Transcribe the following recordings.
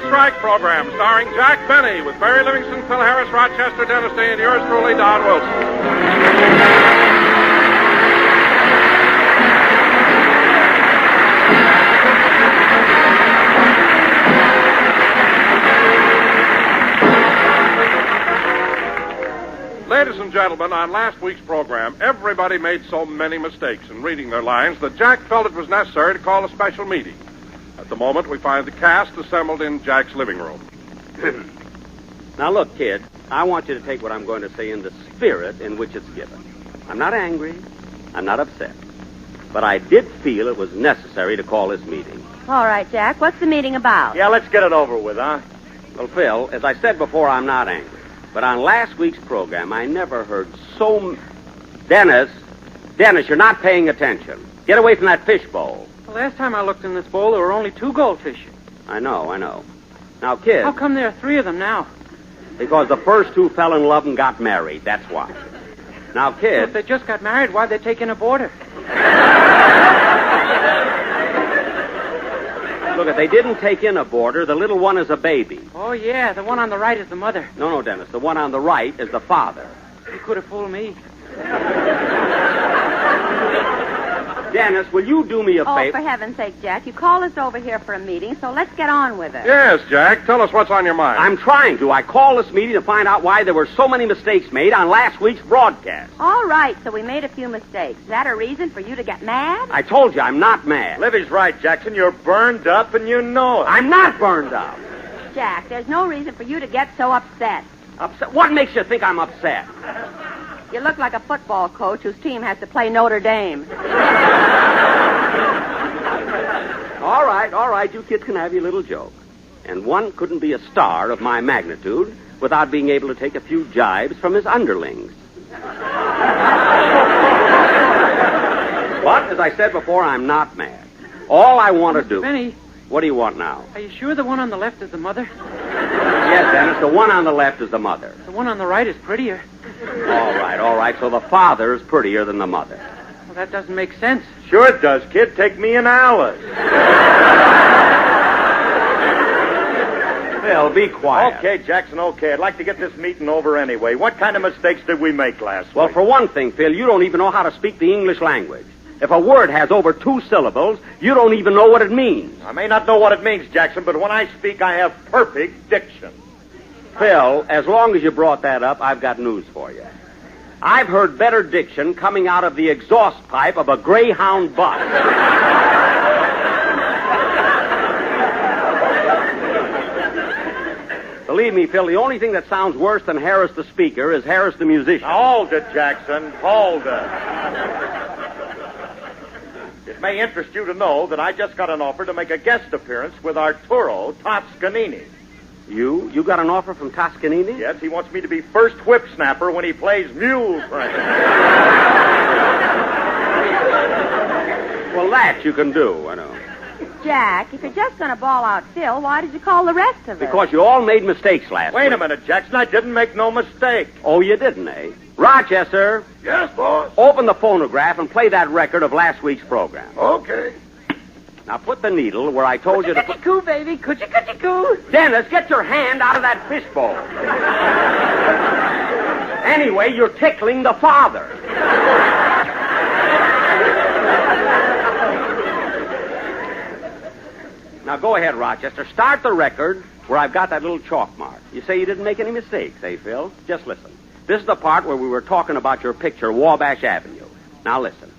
Strike program starring Jack Benny with Barry Livingston, Phil Harris, Rochester, Dennis Day, and yours truly, Don Wilson. Ladies and gentlemen, on last week's program, everybody made so many mistakes in reading their lines that Jack felt it was necessary to call a special meeting. At the moment, we find the cast assembled in Jack's living room. Now, look, kid, I want you to take what I'm going to say in the spirit in which it's given. I'm not angry. I'm not upset. But I did feel it was necessary to call this meeting. All right, Jack. What's the meeting about? Yeah, let's get it over with, huh? Well, Phil, as I said before, I'm not angry. But on last week's program, I never heard so... Dennis, you're not paying attention. Get away from that fishbowl. The last time I looked in this bowl, there were only 2 goldfish. I know. Now, kid... How come there are 3 of them now? Because the first 2 fell in love and got married, that's why. Now, Well, kid... if they just got married, why'd they take in a boarder? Look, if they didn't take in a boarder, the little one is a baby. Oh, yeah, the one on the right is the mother. No, Dennis, the one on the right is the father. You could have fooled me. Dennis, will you do me a Oh, favor? for heaven's sake, Jack. You called us over here for a meeting, so let's get on with it. Yes, Jack, tell us what's on your mind. I'm trying to. I called this meeting to find out why there were so many mistakes made on last week's broadcast. All right, so we made a few mistakes. Is that a reason for you to get mad? I told you I'm not mad. Livy's right, Jackson. You're burned up, and you know it. I'm not burned up. Jack, there's no reason for you to get so upset. Upset? What makes you think I'm upset? You look like a football coach whose team has to play Notre Dame. All right, you kids can have your little joke. And one couldn't be a star of my magnitude without being able to take a few jibes from his underlings. But, as I said before, I'm not mad. All I want to do... Benny, What do you want now? are you sure the one on the left is the mother? Yes, Dennis, the one on the left is the mother. The one on the right is prettier. All right, so the father is prettier than the mother. Well, that doesn't make sense. Sure it does, kid. Take me and Alice. Phil, be quiet. Okay, Jackson, okay. I'd like to get this meeting over anyway. What kind of mistakes did we make last Well, week? for one thing, Phil, you don't even know how to speak the English language. If a word has over 2 syllables, you don't even know what it means. I may not know what it means, Jackson, but when I speak, I have perfect diction. Phil, as long as you brought that up, I've got news for you. I've heard better diction coming out of the exhaust pipe of a Greyhound bus. Believe me, Phil, the only thing that sounds worse than Harris the speaker is Harris the musician. Now, hold it, Jackson. Hold it. It may interest you to know that I just got an offer to make a guest appearance with Arturo Toscanini. You got an offer from Toscanini? Yes, he wants me to be first whip snapper when he plays mule train. Well, that you can do, I know. Jack, if you're just going to bawl out Phil, why did you call the rest of us? Because you all made mistakes last week. Wait a minute, Jackson. I didn't make no mistake. Oh, you didn't, eh? Rochester, Yes, boss. open the phonograph and play that record of last week's program. Okay. Now put the needle where I told you to put... Coo, baby. Coochie-coochie-coo. Dennis, get your hand out of that fishbowl. Anyway, you're tickling the father. Now go ahead, Rochester. Start the record where I've got that little chalk mark. You say you didn't make any mistakes, eh, Phil? Just listen. This is the part where we were talking about your picture, Wabash Avenue. Now listen.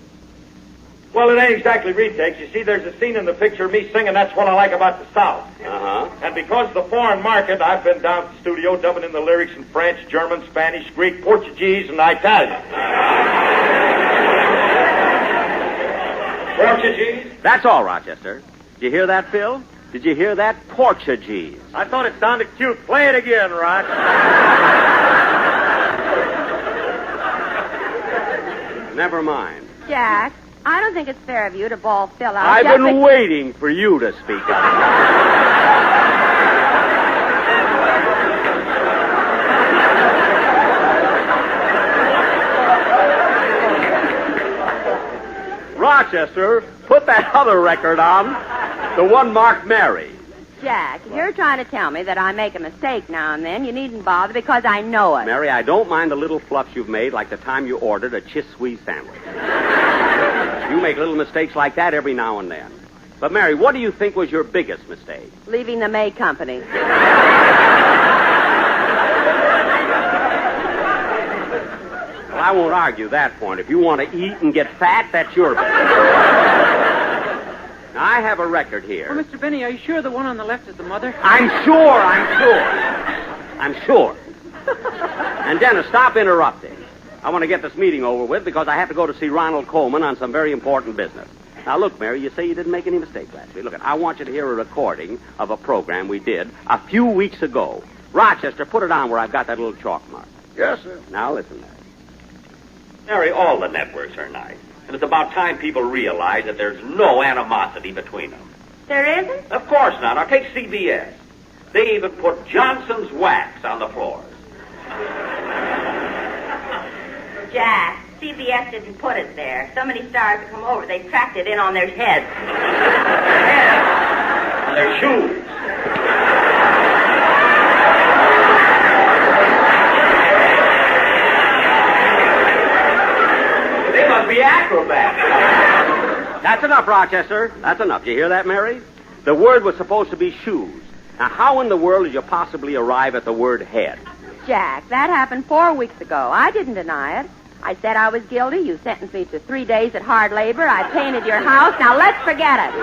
Well, it ain't exactly retakes. You see, there's a scene in the picture of me singing That's What I Like About the South. Uh-huh. And because of the foreign market, I've been down to the studio dubbing in the lyrics in French, German, Spanish, Greek, Portuguese, and Italian. Portuguese? That's all, Rochester. Did you hear that, Phil? Did you hear that? Portuguese. I thought it sounded cute. Play it again, Roch. Never mind. Jack, I don't think it's fair of you to bawl Phil out. I've just been because- waiting for you to speak up. Rochester, put that other record on, the one marked Mary. Jack, if you're trying to tell me that I make a mistake now and then, you needn't bother because I know it. Mary, I don't mind the little fluffs you've made, like the time you ordered a Chiss Squeeze sandwich. You make little mistakes like that every now and then. But, Mary, what do you think was your biggest mistake? Leaving the May Company. Well, I won't argue that point. If you want to eat and get fat, that's your business. Now, I have a record here. Well, Mr. Benny, are you sure the one on the left is the mother? I'm sure. And, Dennis, stop interrupting. I want to get this meeting over with because I have to go to see Ronald Colman on some very important business. Now, look, Mary, you say you didn't make any mistake last week. Look, I want you to hear a recording of a program we did a few weeks ago. Rochester, put it on where I've got that little chalk mark. Yes, sir. Now, listen, Mary. Mary, all the networks are nice. And it's about time people realize that there's no animosity between them. There isn't? Of course not. Now, take CBS. They even put Johnson's wax on the floors. Jack, CBS didn't put it there. So many stars have come over, they tracked it in on their heads. On their shoes. They must be acrobats. That's enough, Rochester. That's enough. You hear that, Mary? The word was supposed to be shoes. Now, how in the world did you possibly arrive at the word head? Jack, that happened 4 weeks ago. I didn't deny it. I said I was guilty. You sentenced me to 3 days at hard labor. I painted your house. Now, let's forget it.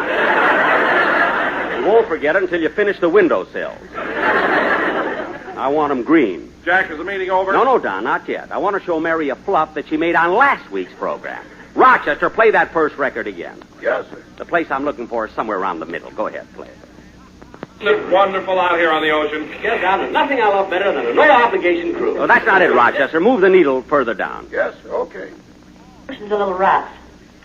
You won't forget it until you finish the windowsills. I want them green. Jack, is the meeting over? No, Don, not yet. I want to show Mary a fluff that she made on last week's program. Rochester, play that first record again. Yes, sir. The place I'm looking for is somewhere around the middle. Go ahead, play it. Isn't it wonderful out here on the ocean? Yes, Don, there's nothing I love better than a no-obligation cruise. Oh, that's not it, Rochester. Move the needle further down. Yes, okay. It's a little rough.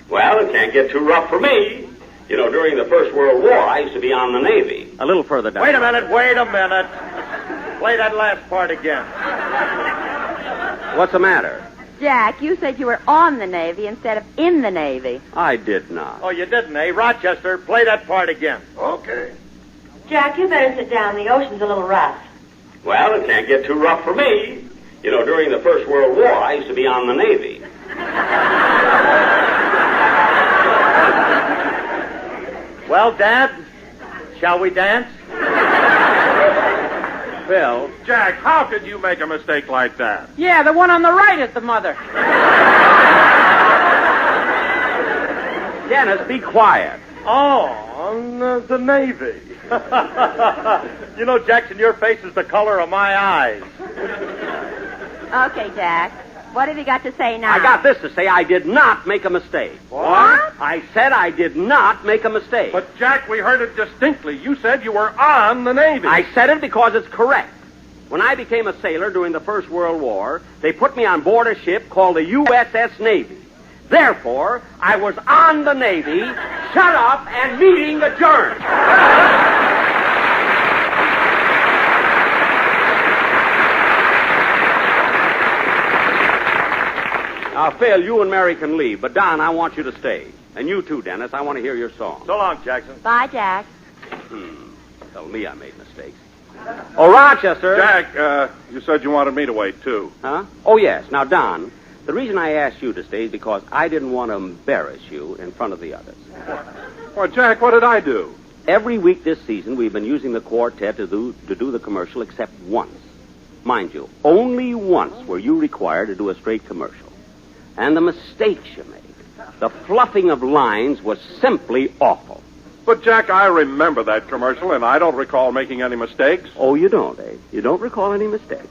Well, it can't get too rough for me. You know, during the First World War, I used to be on the Navy. A little further down. Wait a minute. Play that last part again. What's the matter? Jack, you said you were on the Navy instead of in the Navy. I did not. Oh, you didn't, eh? Rochester, play that part again. Okay. Jack, you better sit down. The ocean's a little rough. Well, it can't get too rough for me. You know, during the First World War, I used to be on the Navy. Well, Dad, shall we dance? Phil. Jack, how could you make a mistake like that? Yeah, the one on the right is the mother. Dennis, be quiet. Oh, on the Navy. You know, Jackson, your face is the color of my eyes. Okay, Jack. What have you got to say now? I got this to say. I did not make a mistake. What? I said I did not make a mistake. But, Jack, we heard it distinctly. You said you were on the Navy. I said it because it's correct. When I became a sailor during the First World War, they put me on board a ship called the USS Navy. Therefore, I was on the Navy. Shut up and meeting adjourned. Now, Phil, you and Mary can leave, but Don, I want you to stay. And you too, Dennis. I want to hear your song. So long, Jackson. Bye, Jack. Tell me I made mistakes. Oh, Rochester. Jack, you said you wanted me to wait, too. Huh? Oh, yes. Now, Don, the reason I asked you to stay is because I didn't want to embarrass you in front of the others. Well, Jack, what did I do? Every week this season, we've been using the quartet to do the commercial except once. Mind you, only once were you required to do a straight commercial. And the mistakes you made, the fluffing of lines was simply awful. But, Jack, I remember that commercial, and I don't recall making any mistakes. Oh, you don't, eh? You don't recall any mistakes.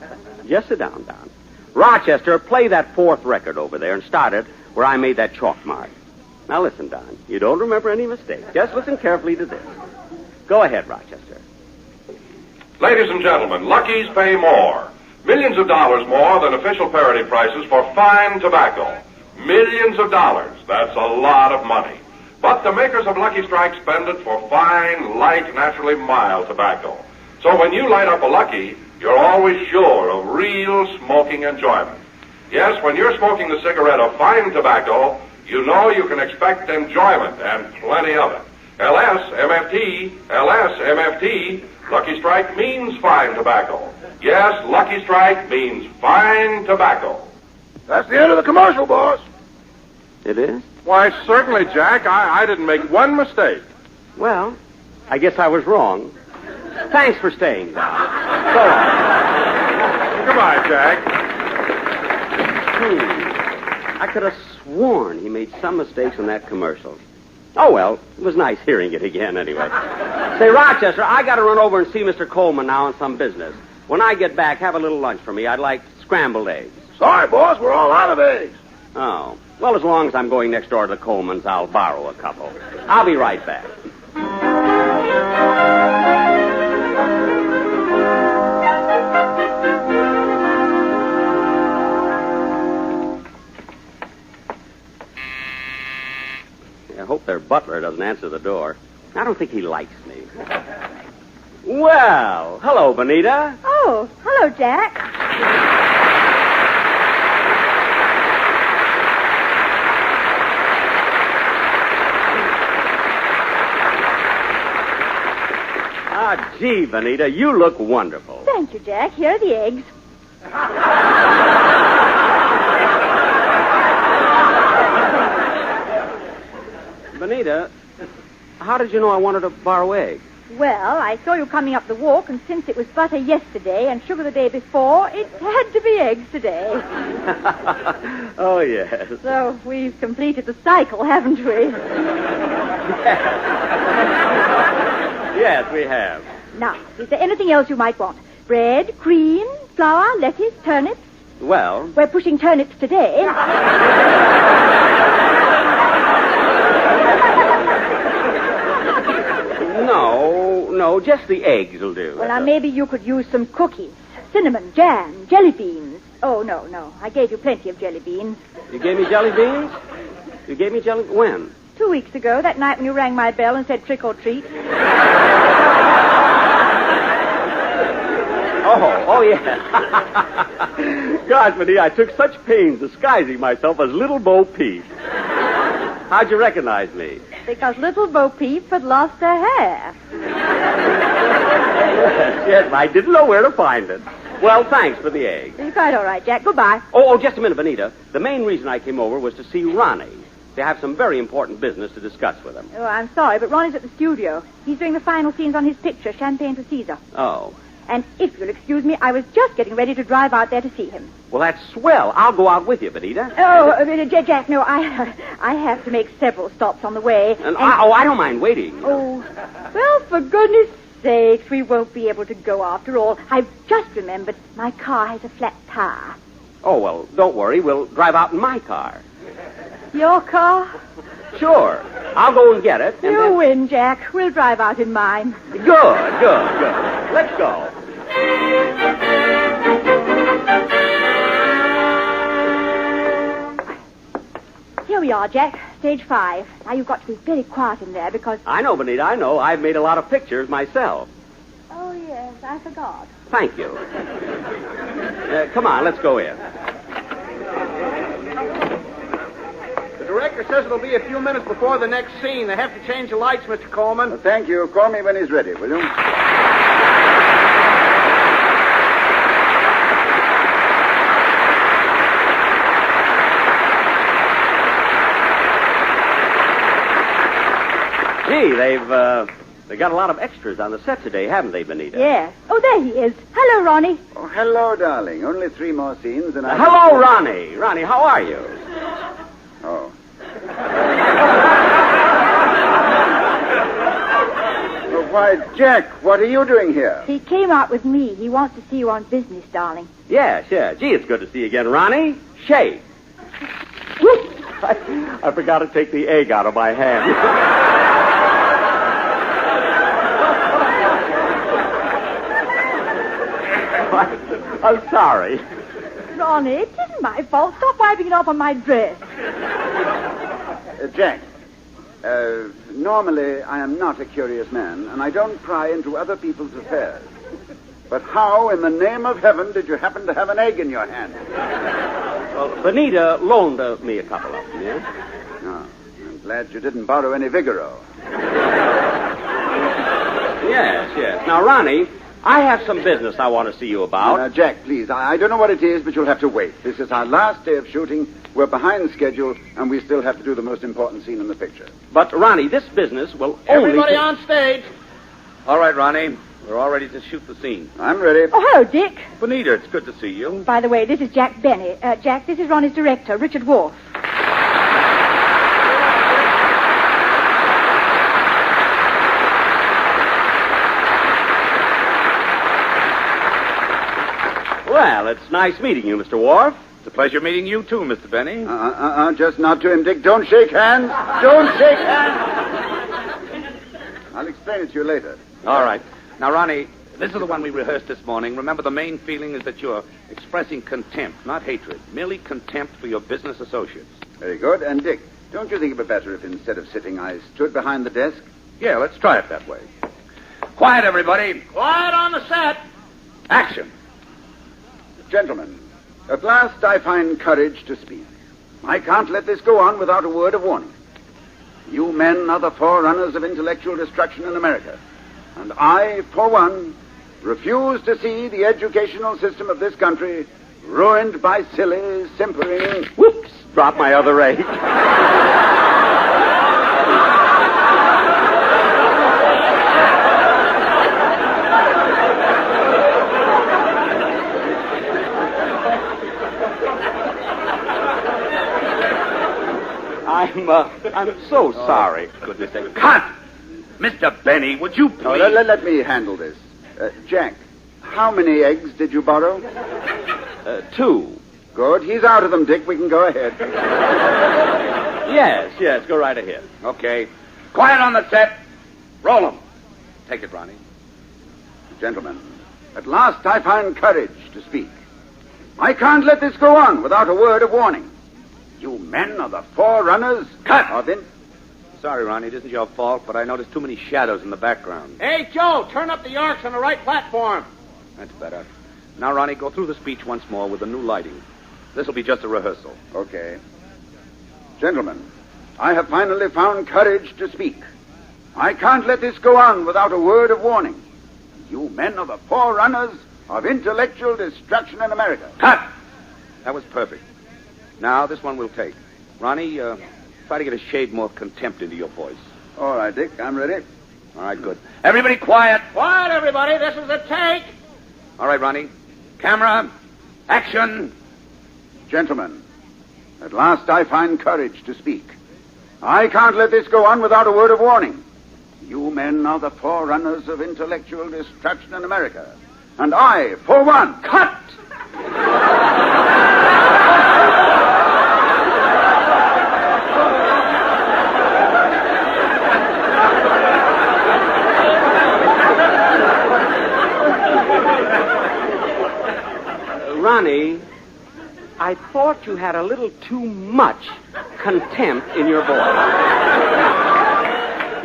Just sit down, Don. Rochester, play that fourth record over there and start it where I made that chalk mark. Now, listen, Don. You don't remember any mistakes. Just listen carefully to this. Go ahead, Rochester. Ladies and gentlemen, Lucky's pay more. Millions of dollars more than official parity prices for fine tobacco. Millions of dollars. That's a lot of money. But the makers of Lucky Strike spend it for fine, light, naturally mild tobacco. So when you light up a Lucky, you're always sure of real smoking enjoyment. Yes, when you're smoking the cigarette of fine tobacco, you know you can expect enjoyment and plenty of it. LSMFT, LSMFT. Lucky Strike means fine tobacco. Yes, Lucky Strike means fine tobacco. That's the end of the commercial, boss. It is? Why, certainly, Jack. I didn't make one mistake. Well, I guess I was wrong. Thanks for staying. So long. Goodbye, Jack. I could have sworn he made some mistakes in that commercial. Oh, well, it was nice hearing it again anyway. Say, Rochester, I got to run over and see Mr. Coleman now on some business. When I get back, have a little lunch for me. I'd like scrambled eggs. Sorry, boss, we're all out of eggs. Oh, well, as long as I'm going next door to the Colemans, I'll borrow a couple. I'll be right back. I hope their butler doesn't answer the door. I don't think he likes me. Well, hello, Benita. Oh, hello, Jack. Ah, gee, Benita, you look wonderful. Thank you, Jack. Here are the eggs. Benita, how did you know I wanted to borrow eggs? Well, I saw you coming up the walk, and since it was butter yesterday and sugar the day before, it had to be eggs today. Oh, yes. So we've completed the cycle, haven't we? Yes, we have. Now, is there anything else you might want? Bread, cream, flour, lettuce, turnips? Well, We're pushing turnips today. No, just the eggs will do. Well, now, maybe you could use some cookies, cinnamon, jam, jelly beans. Oh, no. I gave you plenty of jelly beans. You gave me jelly beans? You gave me jelly... When? 2 weeks ago, that night when you rang my bell and said trick or treat. Oh, yeah. Gosh, Benita, I took such pains disguising myself as Little Bo Peep. How'd you recognize me? Because little Bo Peep had lost her hair. Yes, I didn't know where to find it. Well, thanks for the egg. You're quite all right, Jack. Goodbye. Oh, just a minute, Benita. The main reason I came over was to see Ronnie. They have some very important business to discuss with him. Oh, I'm sorry, but Ronnie's at the studio. He's doing the final scenes on his picture, Champagne for Caesar. Oh. And if you'll excuse me, I was just getting ready to drive out there to see him. Well, that's swell. I'll go out with you, Benita. Oh, Jack, no, I have to make several stops on the way. I don't mind waiting. Oh, well, for goodness sakes, we won't be able to go after all. I've just remembered my car has a flat tire. Oh, well, don't worry. We'll drive out in my car. Your car? Sure. I'll go and get it. And You win, Jack. We'll drive out in mine. Good. Let's go. Here we are, Jack. Stage 5. Now, you've got to be very quiet in there because... I know, Benita, I know. I've made a lot of pictures myself. Oh, yes, I forgot. Thank you. Come on, let's go in. The director says it'll be a few minutes before the next scene. They have to change the lights, Mr. Coleman. Thank you. Call me when he's ready, will you? Gee, they got a lot of extras on the set today, haven't they, Benita? Yes. Oh, there he is. Hello, Ronnie. Oh, hello, darling. Only 3 more scenes and I... Hello, Ronnie. Ronnie, how are you? Oh. Why, Jack, what are you doing here? He came out with me. He wants to see you on business, darling. Yes. Gee, it's good to see you again, Ronnie. Shake. I forgot to take the egg out of my hand. I'm sorry. Ronnie, it isn't my fault. Stop wiping it off on my dress. Jack, normally I am not a curious man, and I don't pry into other people's affairs. But how in the name of heaven did you happen to have an egg in your hand? Well, Benita loaned me a couple of them, yeah? Oh, Glad you didn't borrow any Vigoro. Yes. Now, Ronnie, I have some business I want to see you about. Jack, please, I don't know what it is, but you'll have to wait. This is our last day of shooting. We're behind schedule, and we still have to do the most important scene in the picture. But, Ronnie, this business will only... Everybody on stage. All right, Ronnie. We're all ready to shoot the scene. I'm ready. Oh, hello, Dick. Bonita, it's good to see you. By the way, this is Jack Benny. Jack, this is Ronnie's director, Richard Wolfe. Well, it's nice meeting you, Mr. Worf. It's a pleasure meeting you, too, Mr. Benny. Just nod to him, Dick. Don't shake hands. Don't shake hands. I'll explain it to you later. All right. Now, Ronnie, this is the one we rehearsed this morning. Remember, the main feeling is that you're expressing contempt, not hatred. Merely contempt for your business associates. Very good. And, Dick, don't you think it would be better if instead of sitting, I stood behind the desk? Yeah, let's try it that way. Quiet, everybody. Quiet on the set. Action. Gentlemen, at last I find courage to speak. I can't let this go on without a word of warning. You men are the forerunners of intellectual destruction in America. And I, for one, refuse to see the educational system of this country ruined by silly, simpering... Whoops! Drop my other egg. I'm so sorry. Goodness sake. Cut! Mr. Benny, would you please... Oh, let me handle this. Jack, how many eggs did you borrow? 2. Good. He's out of them, Dick. We can go ahead. Yes, go right ahead. Okay. Quiet on the set. Roll 'em. Take it, Ronnie. Gentlemen, at last I find courage to speak. I can't let this go on without a word of warning. You men are the forerunners of in... Sorry, Ronnie, it isn't your fault, but I noticed too many shadows in the background. Hey, Joe, turn up the arcs on the right platform. That's better. Now, Ronnie, go through the speech once more with the new lighting. This will be just a rehearsal. Okay. Gentlemen, I have finally found courage to speak. I can't let this go on without a word of warning. You men are the forerunners of intellectual destruction in America. Cut! That was perfect. Now, this one we'll take. Ronnie, try to get a shade more contempt into your voice. All right, Dick, I'm ready. All right, good. Everybody quiet. Quiet, everybody. This is a take. All right, Ronnie. Camera. Action. Gentlemen, at last I find courage to speak. I can't let this go on without a word of warning. You men are the forerunners of intellectual destruction in America. And I, for one... Cut! Ronnie, I thought you had a little too much contempt in your voice.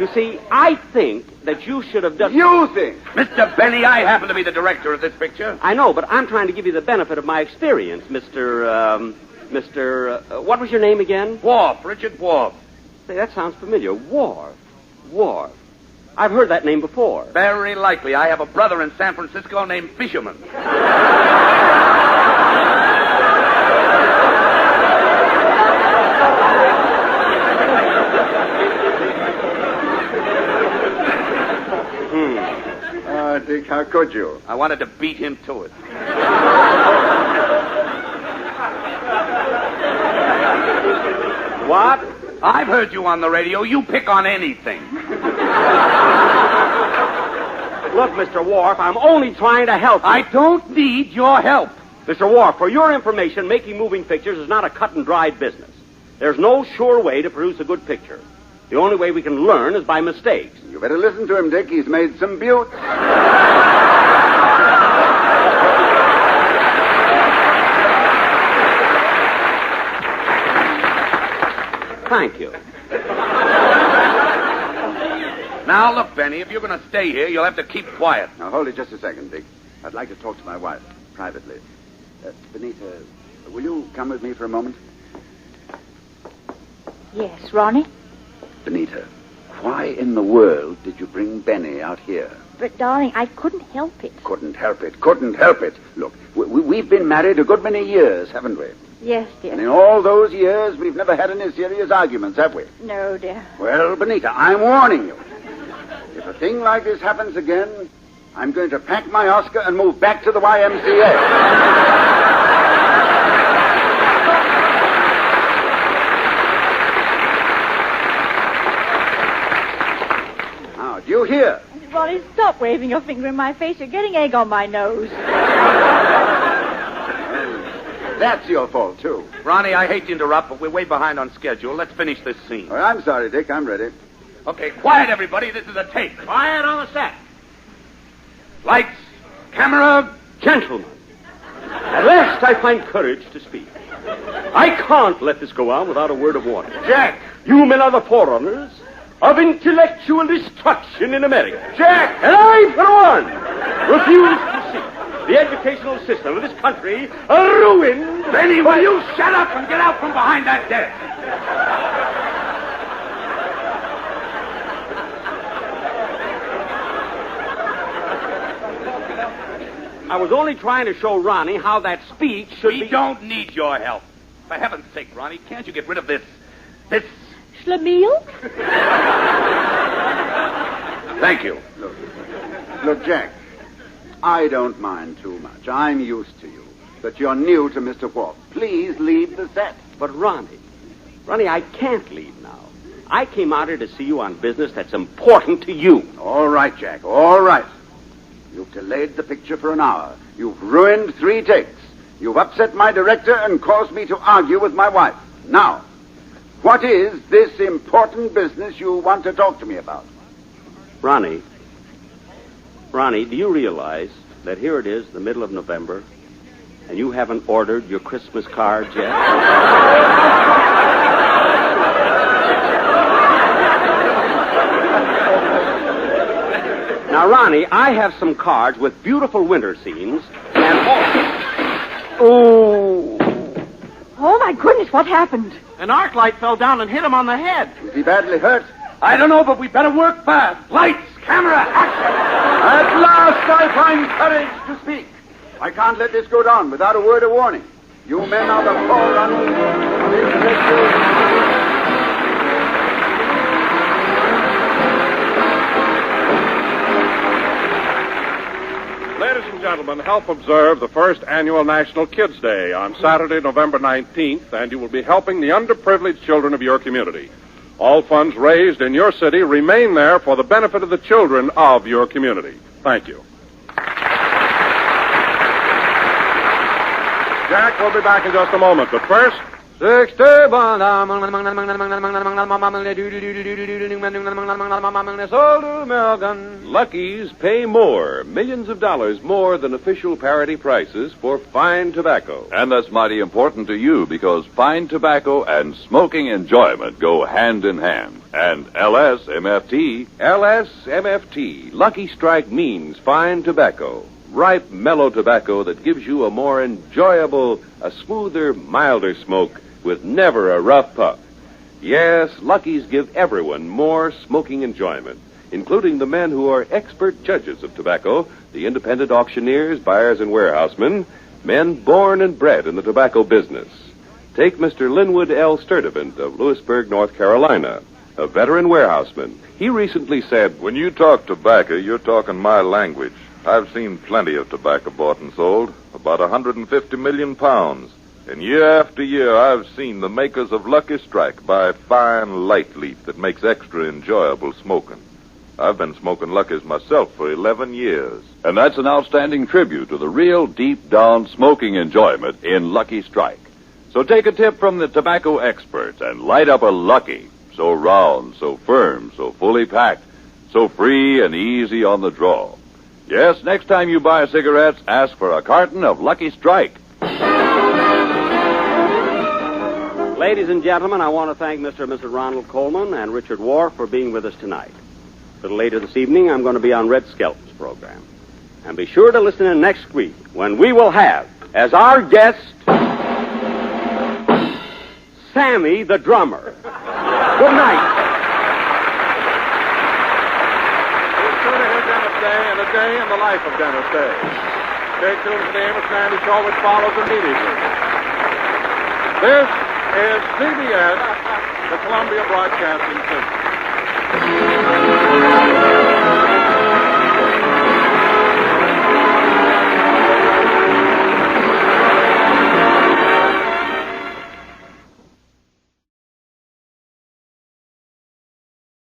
You see, I think that you should have done... You think? Mr. Benny, I happen to be the director of this picture. I know, but I'm trying to give you the benefit of my experience, what was your name again? Worf, Richard Worf. Say, that sounds familiar. Worf. I've heard that name before. Very likely. I have a brother in San Francisco named Fisherman. Dick, how could you? I wanted to beat him to it. What? I've heard you on the radio. You pick on anything. Look, Mr. Worf, I'm only trying to help you. I don't need your help. Mr. Worf, for your information, making moving pictures is not a cut-and-dried business. There's no sure way to produce a good picture. The only way we can learn is by mistakes. You better listen to him, Dick. He's made some buttes. Thank you. Now, look, Benny, if you're going to stay here, you'll have to keep quiet. Now, hold it just a second, Dick. I'd like to talk to my wife, privately. Benita, will you come with me for a moment? Yes, Ronnie? Benita, why in the world did you bring Benny out here? But, darling, I couldn't help it. Couldn't help it. Look, we've been married a good many years, haven't we? Yes, dear. And in all those years, we've never had any serious arguments, have we? No, dear. Well, Benita, I'm warning you. If a thing like this happens again, I'm going to pack my Oscar and move back to the YMCA. Now, do you hear? Ronnie, stop waving your finger in my face. You're getting egg on my nose. That's your fault, too. Ronnie, I hate to interrupt, but we're way behind on schedule. Let's finish this scene. Oh, I'm sorry, Dick. I'm ready. Okay, quiet, everybody. This is a take. Quiet on the set. Lights, camera, Gentlemen, at last I find courage to speak. I can't let this go on without a word of warning. Jack! You men are the forerunners of intellectual destruction in America. Jack! And I, for one, refuse to see the educational system of this country ruined. Benny, will you shut up and get out from behind that desk? I was only trying to show Ronnie how that speech should be... We don't need your help. For heaven's sake, Ronnie, can't you get rid of this... Schlemiel? Thank you. Look, Jack, I don't mind too much. I'm used to you. But you're new to Mr. Wolf. Please leave the set. But Ronnie, I can't leave now. I came out here to see you on business that's important to you. All right, Jack, all right. You've delayed the picture for an hour. You've ruined 3 takes. You've upset my director and caused me to argue with my wife. Now, what is this important business you want to talk to me about? Ronnie, do you realize that here it is, the middle of November, and you haven't ordered your Christmas cards yet? Now, Ronnie, I have some cards with beautiful winter scenes and Oh, my goodness, what happened? An arc light fell down and hit him on the head. Is he badly hurt? I don't know, but we better work fast. Lights, camera, action! At last I find courage to speak. I can't let this go down without a word of warning. You men are the forerunners of intellectual... Ladies and gentlemen, help observe the first annual National Kids Day on Saturday, November 19th, and you will be helping the underprivileged children of your community. All funds raised in your city remain there for the benefit of the children of your community. Thank you. Jack will be back in just a moment, but first... Lucky's pay more, millions of dollars more than official parity prices for fine tobacco. And that's mighty important to you because fine tobacco and smoking enjoyment go hand in hand. And LSMFT. LSMFT. Lucky Strike means fine tobacco. Ripe, mellow tobacco that gives you a more enjoyable, a smoother, milder smoke with never a rough puff. Yes, Lucky's give everyone more smoking enjoyment, including the men who are expert judges of tobacco, the independent auctioneers, buyers, and warehousemen, men born and bred in the tobacco business. Take Mr. Linwood L. Sturdivant of Lewisburg, North Carolina, a veteran warehouseman. He recently said, "When you talk tobacco, you're talking my language. I've seen plenty of tobacco bought and sold, about 150 million pounds. And year after year, I've seen the makers of Lucky Strike buy fine light leaf that makes extra enjoyable smoking. I've been smoking Lucky's myself for 11 years. And that's an outstanding tribute to the real deep-down smoking enjoyment in Lucky Strike. So take a tip from the tobacco experts and light up a Lucky. So round, so firm, so fully packed, so free and easy on the draw. Yes, next time you buy cigarettes, ask for a carton of Lucky Strike. Ladies and gentlemen, I want to thank Mr. and Mrs. Ronald Colman and Richard Wharf for being with us tonight. A little later this evening, I'm going to be on Red Skelton's program. And be sure to listen in next week when we will have, as our guest, Sammy the drummer. Good night. Day and a day in the life of Dennis Day. Stay tuned for the Amos and Andy Show, which follows immediately. This is CBS, the Columbia Broadcasting System.